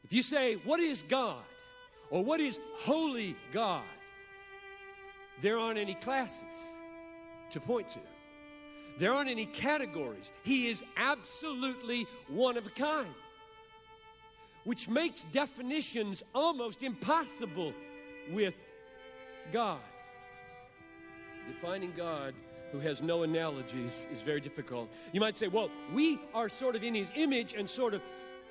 If you say, what is God? Or what is holy God? There aren't any classes to point to. There aren't any categories. He is absolutely one of a kind, which makes definitions almost impossible with God. Defining God who has no analogies is very difficult. You might say, well, we are sort of in His image and sort of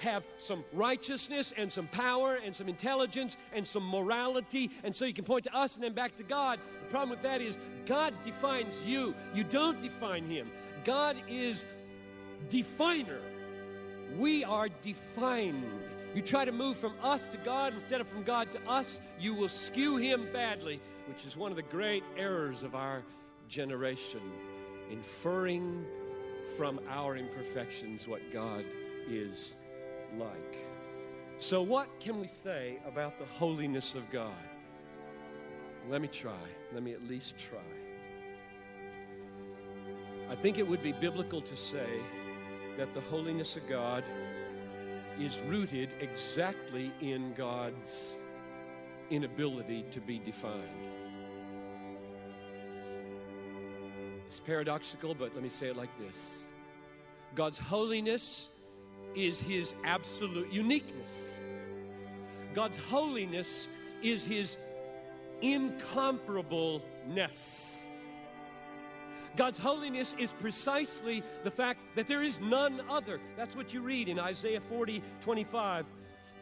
have some righteousness and some power and some intelligence and some morality, and so you can point to us and then back to God. The problem with that is God defines you. You don't define Him. God is definer. We are defined. You try to move from us to God instead of from God to us, you will skew Him badly, which is one of the great errors of our generation, inferring from our imperfections what God is like. So what can we say about the holiness of God? Let me try. Let me at least try. I think it would be biblical to say that the holiness of God is rooted exactly in God's inability to be defined. It's paradoxical, but let me say it like this. God's holiness is His absolute uniqueness. God's holiness is His incomparableness. God's holiness is precisely the fact that there is none other. That's what you read in Isaiah 40:25.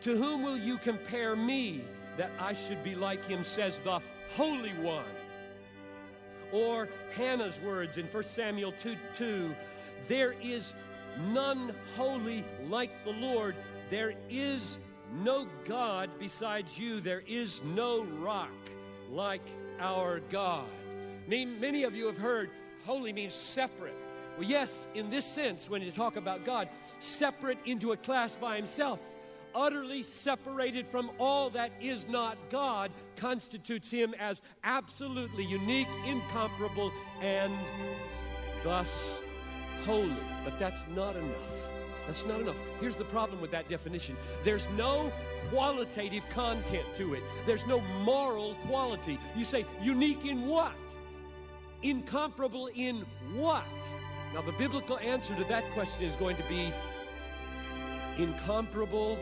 To whom will you compare me that I should be like Him, says the Holy One? Or Hannah's words in 1 Samuel 2:2. There is none holy like the Lord. There is no God besides you. There is no rock like our God. Many of you have heard holy means separate. Well, yes, in this sense, when you talk about God, separate into a class by Himself, utterly separated from all that is not God, constitutes Him as absolutely unique, incomparable, and thus holy. But that's not enough. That's not enough. Here's the problem with that definition. There's no qualitative content to it. There's no moral quality. You say, unique in what? Incomparable in what? Now, the biblical answer to that question is going to be incomparable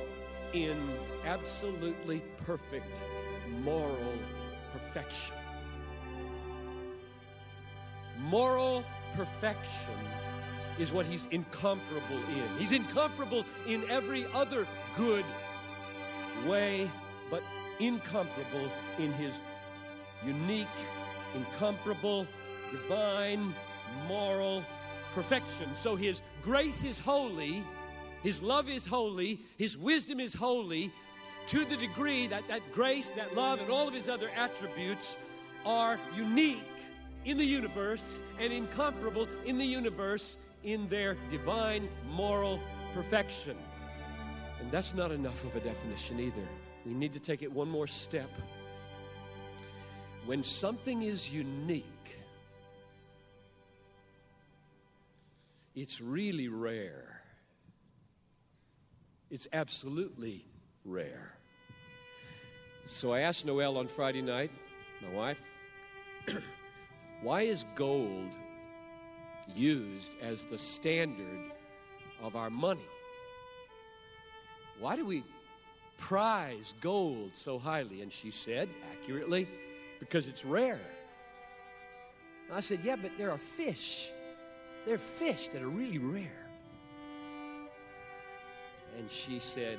in absolutely perfect moral perfection. Moral perfection is what He's incomparable in. He's incomparable in every other good way, but incomparable in His unique, incomparable, divine, moral perfection. So His grace is holy, His love is holy, His wisdom is holy, to the degree that that grace, that love, and all of His other attributes are unique in the universe and incomparable in the universe in their divine moral perfection. And that's not enough of a definition either. We need to take it one more step. When something is unique, it's really rare. It's absolutely rare. So I asked Noelle on Friday night, my wife, why is gold used as the standard of our money? Why do we prize gold so highly? And she said, accurately, because it's rare. And I said, yeah, but there are fish. There are fish that are really rare. And she said,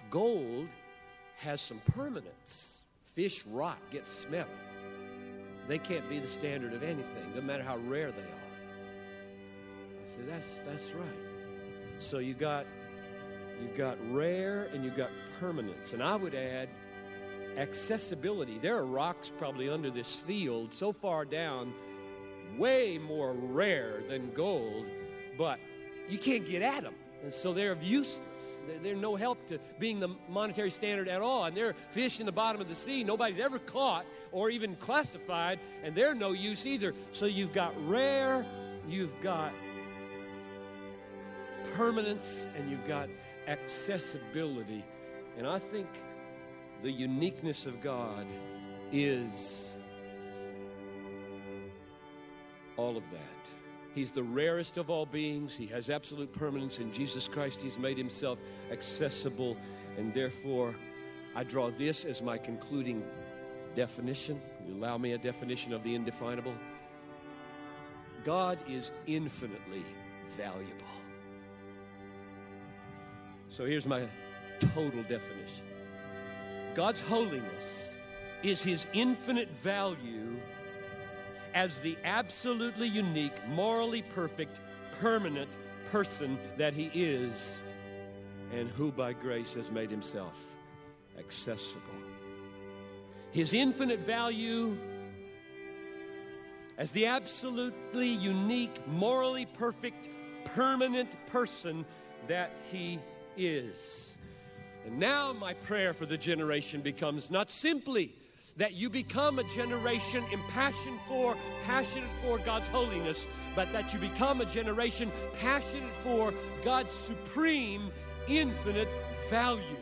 gold has some permanence. Fish rot, get smelly. They can't be the standard of anything, no matter how rare they are. I said, that's right. So you got rare and you got permanence. And I would add accessibility. There are rocks probably under this field so far down, way more rare than gold, but you can't get at them. And so they're useless. They're no help to being the monetary standard at all. And they're fish in the bottom of the sea nobody's ever caught or even classified, and they're no use either. So you've got rare, you've got permanence and you've got accessibility. And I think the uniqueness of God is all of that. He's the rarest of all beings. He has absolute permanence. In Jesus Christ, He's made Himself accessible. And therefore, I draw this as my concluding definition. You allow me a definition of the indefinable. God is infinitely valuable. So here's my total definition. God's holiness is His infinite value as the absolutely unique, morally perfect, permanent person that He is, and who by grace has made Himself accessible. His infinite value as the absolutely unique, morally perfect, permanent person that He is. And now my prayer for the generation becomes not simply that you become a generation passionate for God's holiness, but that you become a generation passionate for God's supreme, infinite value.